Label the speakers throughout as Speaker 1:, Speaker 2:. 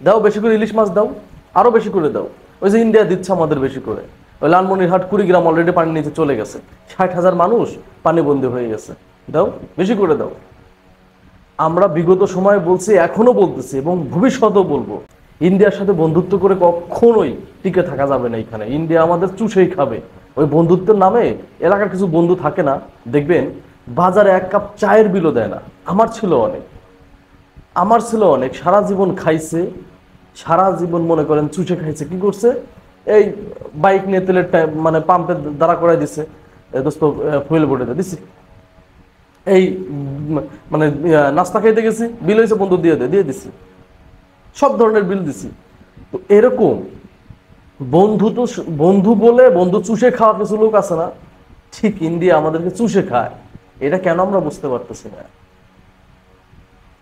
Speaker 1: দাও, বেশি করে ইলিশ মাছ দাও, আরো বেশি করে দাও। ওই যে ইন্ডিয়া দিচ্ছে আমাদের বেশি করে, ওই লালমনিরহাট কুড়িগ্রাম অলরেডি পানির নিচে চলে গেছে, 60,000 মানুষ পানিবন্দী হয়ে গেছে। দাও, বেশি করে দাও। আমরা বিগত সময়ে বলছি, এখনো বলতেছি এবং ভবিষ্যতেও বলবো, ইন্ডিয়ার সাথে বন্ধুত্ব করে কখনোই টিকে থাকা যাবে না। এখানে ইন্ডিয়া আমাদের চুষেই খাবে। ওই বন্ধুত্বের নামে এলাকার কিছু বন্ধু থাকে না, দেখবেন বাজারে এক কাপ চায়ের বিলও দেয় না। আমার ছিল অনেক সারা জীবন খাইছে, সারা জীবন মনে করেন চুষে খাইছে। কি করছে? এই বাইক নিয়ে তেলের মানে পাম্পে দাঁড়া করাই দিছে, দোস্ত ফুয়েল বোর্ডে দিছি, এই মানে নাস্তা খাইতে গেছি, বিল হয়েছে, বন্ধু দিয়ে দিছি, সব ধরনের বিল দিছি। তো এরকম বন্ধু, তো বন্ধু বলে বন্ধু চুষে খাওয়া কিছু লোক আছে না, ঠিক ইন্ডিয়া আমাদেরকে চুষে খায়। এটা কেন আমরা বুঝতে পারতেছি না।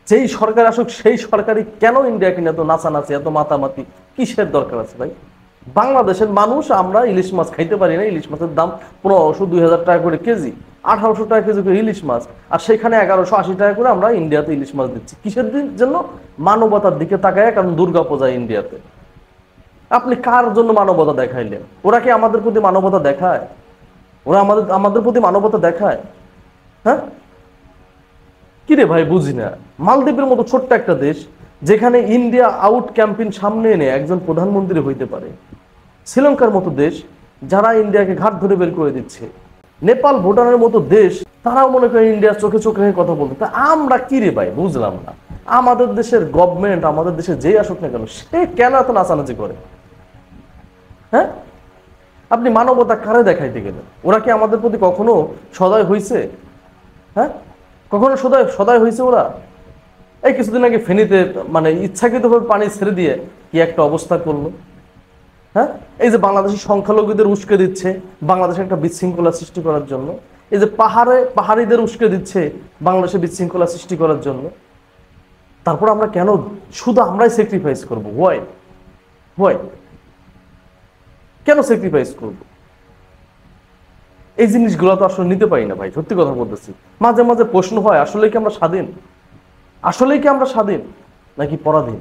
Speaker 1: যেই সরকার আসুক সেই সরকারই কেন ইন্ডিয়াকে নিয়ে এত নাচানাচি, এত মাতামাতি কিসের দরকার আছে ভাই? বাংলাদেশের মানুষ আমরা ইলিশ মাছ খাইতে পারি না। ইলিশ মাছের দাম 1500 2000 টাকা করে কেজি, 1800 টাকা কেজি করে ইলিশ মাছ, আর সেখানে 1180 টাকা করে আমরা ইন্ডিয়াতে ইলিশ মাছ দিচ্ছি। কিসের জন্য? মানবতার দিকে তাকায়, কারণ দুর্গা পূজা ইন্ডিয়াতে। আপনি কার জন্য মানবতা দেখাইলেন? ওরা কি আমাদের প্রতি মানবতা দেখায়? ওরা আমাদের প্রতি মানবতা দেখায়? হ্যাঁ, কি রে ভাই, বুঝি না। মালদ্বীপের মতো ছোট্ট একটা দেশ, যেখানে ইন্ডিয়া আউট ক্যাম্পেইন সামনে এনে একজন প্রধানমন্ত্রী হইতে পারে। শ্রীলঙ্কার মতো দেশ, যারা ইন্ডিয়াকে ঘাট ধরে বের করে দিচ্ছে। নেপাল ভুটানের মতো দেশ, তারাও মনে করে ইন্ডিয়ার চোখে চোখে রেখে কথা বলতে। তা আমরা কি রে ভাই, বুঝলাম না। আমাদের দেশের গভর্নমেন্ট, আমাদের দেশে যেই আসুক না কেন, সে কেন এত নাচানাচি করে? হ্যাঁ, আপনি মানবতা কারে দেখাইতে গেলেন? ওরা কি আমাদের প্রতি কখনো সদয় হয়েছে? হ্যাঁ, কখনো সদয় হয়েছে ওরা? এই কিছুদিন আগে ফেনীতে মানে ইচ্ছাকৃতভাবে পানি ছেড়ে দিয়ে কি একটা অবস্থা করলো। হ্যাঁ, এই যে বাংলাদেশের সংখ্যালঘুদের উস্কে দিচ্ছে বাংলাদেশে একটা বিশৃঙ্খলা সৃষ্টি করার জন্য, এই যে পাহাড়িদের উস্কে দিচ্ছে বাংলাদেশে বিশৃঙ্খলা সৃষ্টি করার জন্য। তারপর আমরা কেন শুধু আমরাই স্যাক্রিফাইস করবো? হোয়াই কেন স্যাক্রিফাইস করবো? এই জিনিসগুলো তো আসলে নিতে পারি না ভাই, সত্যি কথা বলতেছি। মাঝে মাঝে প্রশ্ন হয়, আসলেই কি আমরা স্বাধীন? আসলেই কি আমরা স্বাধীন নাকি পরাধীন?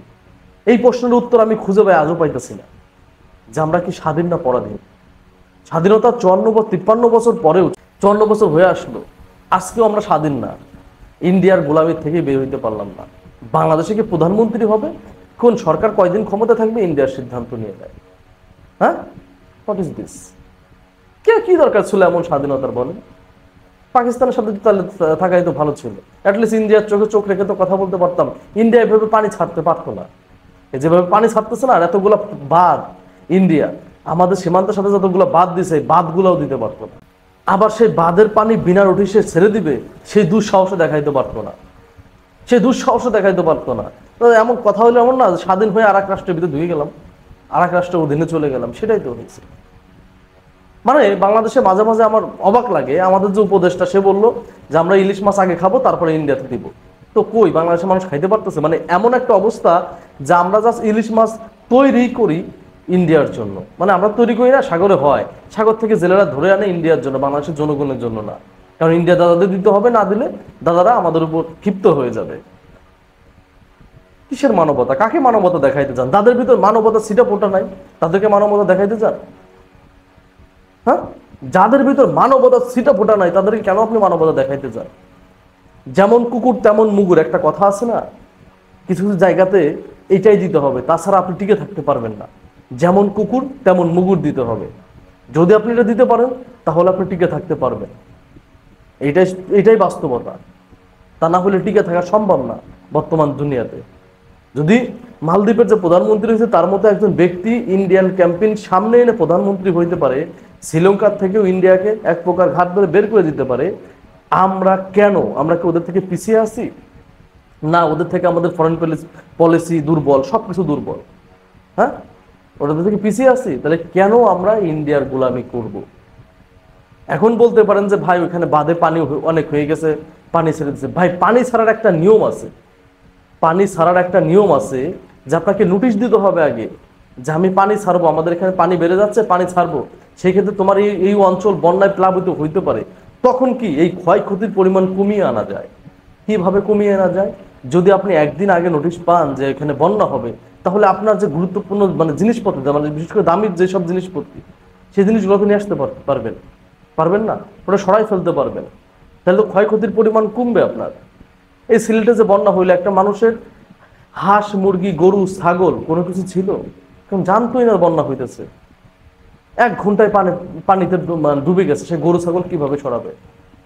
Speaker 1: এই প্রশ্নের উত্তর আমি খুঁজে পাই আজও পাইতেছি না, যে আমরা কি স্বাধীন না পরাধীন। স্বাধীনতা 53 বছর পরেও, 54 বছর হয়ে আসলো, আজকেও আমরা স্বাধীন না। ইন্ডিয়ার গোলামির থেকে বের হইতে পারলাম না। বাংলাদেশে কি প্রধানমন্ত্রী হবে? কোন সরকার কয়দিন ক্ষমতা থাকবে ইন্ডিয়ার সিদ্ধান্ত নিয়ে নেয়। হ্যাঁ, হোয়াট ইজ দিস? কি দরকার ছিল এমন স্বাধীনতার? বলেন। পাকিস্তানের সাথে তাহলে থাকাই তো ভালো ছিল, অ্যাটলিস্ট ইন্ডিয়ার চোখে চোখ রেখে তো কথা বলতে পারতাম। ইন্ডিয়া এভাবে পানি ছাড়তে পারতো না, যেভাবে পানি ছাড়তেছে না। আর এতগুলো বাঁধ ইন্ডিয়া আমাদের সীমান্তের সাথে যতগুলো বাঁধ দিছে, বাঁধগুলোও দিতে পারতো না। আবার সেই বাঁধের পানি বিনা নোটিশে ছেড়ে দিবে, সেই দুঃসাহসে দেখাইতে পারতো না। তো এমন কথা হলো এমন না, স্বাধীন হয়ে আর এক রাষ্ট্রের ভিতরে ঢুকে গেলাম, আর এক রাষ্ট্রের অধীনে চলে গেলাম। সেটাই তো হয়েছে। মানে বাংলাদেশে মাঝে মাঝে আমার অবাক লাগে, আমাদের যে উপদেষ্টা সে বললো যে আমরা ইলিশ মাছ আগে খাবো তারপরে ইন্ডিয়াতে দিব। তো কই, বাংলাদেশের মানুষ খাইতে পারতেছে? মানে এমন একটা অবস্থা যে আমরা জাস্ট ইলিশ মাছ তৈরি করি ইন্ডিয়ার জন্য। মানে আমরা তৈরি করি না, সাগরে হয়, সাগর থেকে জেলেরা ধরে আনে ইন্ডিয়ার জন্য, বাংলাদেশের জনগণের জন্য না। কারণ ইন্ডিয়া দাদাদের দিতে হবে, না দিলে দাদারা আমাদের উপর ক্ষিপ্ত হয়ে যাবে। কিসের মানবতা? কাকে মানবতা দেখাইতে চান? যাদের ভিতর মানবতা ছিটা ফোটা নাই তাদেরকে মানবতা দেখাইতে চান? হ্যাঁ, যাদের ভিতর মানবতা ছিটা ফোটা নাই তাদেরকে কেন আপনি মানবতা দেখাইতে চান? যেমন কুকুর তেমন মুগুর, একটা কথা আছে না? কিছু কিছু জায়গাতে এইটাই দিতে হবে, তাছাড়া আপনি টিকে থাকতে পারবেন না। যেমন কুকুর তেমন মুগুর দিতে হবে। যদি আপনি এটা দিতে পারেন তাহলে আপনি টিকে থাকতে পারবেন। এটাই বাস্তবতা। তা না হলে টিকে থাকা সম্ভব না বর্তমান দুনিয়াতে। যদি মালদ্বীপের যে প্রধানমন্ত্রী হয়েছে তার মতো একজন ব্যক্তি ইন্ডিয়ান ক্যাম্পেইন সামনে এনে প্রধানমন্ত্রী হইতে পারে, শ্রীলঙ্কার থেকেও ইন্ডিয়াকে এক প্রকার ঘাট ধরে বের করে দিতে পারে, আমরা কি ওদের থেকে পিছিয়ে আছি? না, ওদের থেকে আমাদের ফরেন পলিসি দুর্বল, সবকিছু দুর্বল। হ্যাঁ, ওদের থেকে পিছিয়ে আছি, তাহলে কেন আমরা ইন্ডিয়ার গোলামি করব? এখন বলতে পারেন যে ভাই ওইখানে বাঁধে পানি অনেক হয়ে গেছে, পানি ছেড়ে দিচ্ছে। ভাই, পানি ছাড়ার একটা নিয়ম আছে। যে আপনাকে নোটিশ দিতে হবে আগে, যে আমি পানি ছাড়বো, আমাদের এখানে পানি বেড়ে যাচ্ছে, পানি ছাড়বো। সেই ক্ষেত্রে তোমার এই অঞ্চল বন্যায় প্লাবিত হইতে পারে। তখন কি এই ক্ষয়ক্ষতির পরিমাণ কমিয়ে আনা যায়? কিভাবে কমিয়ে আনা যায়? যদি আপনি একদিন আগে নোটিশ পান যে এখানে বন্যা হবে, তাহলে আপনার যে গুরুত্বপূর্ণ মানে জিনিসপত্র, মানে বিশেষ করে দামি যেসব জিনিসপত্র, সেই জিনিসগুলোকে নিয়ে আসতে পারবেন? পারবেন না, ওটা সরাই ফেলতে পারবেন। তাহলে তো ক্ষয়ক্ষতির পরিমাণ কমবে আপনার। এই সিলেটে যে বন্যা হইলে একটা মানুষের হাঁস, মুরগি, গরু, ছাগল কোনো কিছু ছিল? কারণ জানতোই না বন্যা হইতেছে। 1 ঘন্টায় পানিতে ডুবে গেছে, সে গরু ছাগল কিভাবে সরাবে?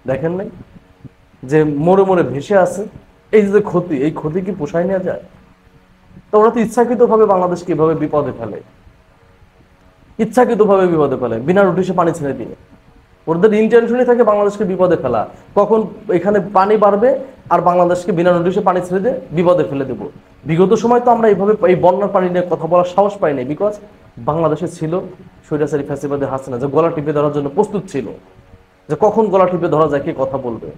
Speaker 1: দেখেন নাই যে মরে মরে ভেসে আছে? এই যে ক্ষতি, এই ক্ষতি কি পোষায় নেওয়া যায়? তো ওরা তো ইচ্ছাকৃতভাবে বাংলাদেশকে এভাবে বিপদে ফেলে, ইচ্ছাকৃতভাবে বিপদে ফেলে, বিনা নোটিশে পানি ছেড়ে দিয়ে। ওদের ইন্টেনশনই থাকে বাংলাদেশকে বিপদে ফেলা। কখন এখানে পানি বাড়বে আর বাংলাদেশকে বিনা নোটিশে পানি ছেড়ে দিয়ে বিপদে ফেলে দেবো। বিগত সময় তো আমরা এইভাবে এই বন্যার পানি নিয়ে কথা বলার সাহস পাইনি, বিকজ বাংলাদেশে ছিল স্বৈরাচারী ফ্যাসিবাদী হাসিনা, যে গলা টিপে ধরার জন্য প্রস্তুত ছিল, যে কখন গলা টিপে ধরা যায়, কে কথা বলবে।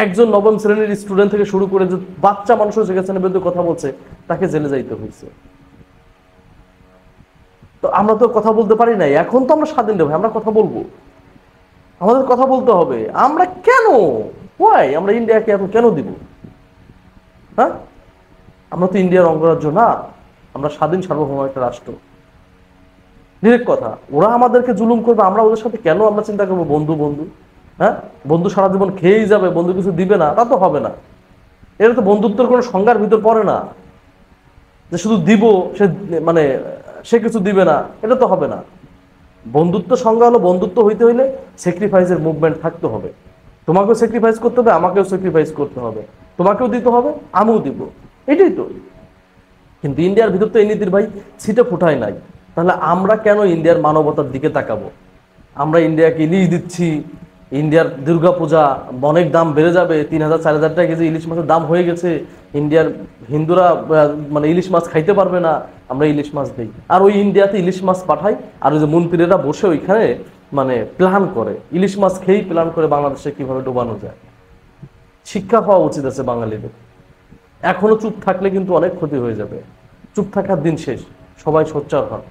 Speaker 1: একজন নবম শ্রেণীর স্টুডেন্ট থেকে শুরু করে যে বাচ্চা মানুষও সেখানে বিরুদ্ধে কথা বলছে, তাকে জেলে যাইতে হয়েছে। তো আমরা তো কথা বলতে পারি নাই। এখন তো আমরা স্বাধীন রে ভাই, আমরা কথা বলবো, আমাদের কথা বলতে হবে। আমরা কেন, ওয়াই আমরা ইন্ডিয়াকে এখন কেন দিব? হ্যাঁ, আমরা তো ইন্ডিয়ার অঙ্গরাজ্য না, আমরা স্বাধীন সার্বভৌম একটা রাষ্ট্র। ডিরেক্ট কথা, ওরা আমাদেরকে জুলুম করবে, আমরা ওদের সাথে কেন আমরা চিন্তা করবো বন্ধু বন্ধু? হ্যাঁ, বন্ধু সারা জীবন খেয়েই যাবে, বন্ধু কিছু দিবে না, তা তো হবে না। এটা তো বন্ধুত্বের কোনো সংজ্ঞার ভিতর পড়ে না, যে শুধু দিব সে মানে সে কিছু দিবে না, এটা তো হবে না। বন্ধুত্ব সংজ্ঞা হলো, বন্ধুত্ব হইতে হইলে স্যাক্রিফাইসের মুভমেন্ট থাকতে হবে। তোমাকেও স্যাক্রিফাইস করতে হবে, আমাকেও স্যাক্রিফাইস করতে হবে, তোমাকেও দিতে হবে, আমিও দিব, এটাই তো। কিন্তু ইন্ডিয়ার ভিতর তো এই নীতির ভাই ছিটে ফোটায় নাই। তাহলে আমরা কেন ইন্ডিয়ার মানবতার দিকে তাকাবো? আমরা ইন্ডিয়াকে ইলিশ দিচ্ছি, ইন্ডিয়ার দুর্গাপূজা অনেক দাম বেড়ে যাবে, 3000-4000 টাকা কেজি ইলিশ মাছের দাম হয়ে গেছে, ইন্ডিয়ার হিন্দুরা মানে ইলিশ মাছ খাইতে পারবে না, আমরা ইলিশ মাছ দিই। আর ওই ইন্ডিয়াতে ইলিশ মাছ পাঠাই, আর ওই যে মন্ত্রীরা বসে ওইখানে মানে প্ল্যান করে, ইলিশ মাছ খেয়েই প্ল্যান করে বাংলাদেশে কিভাবে ডোবানো যায়। শিক্ষা হওয়া উচিত আছে বাঙালিদের। এখনো চুপ থাকলে কিন্তু অনেক ক্ষতি হয়ে যাবে। চুপ থাকার দিন শেষ, সবাই সোচ্চার হন।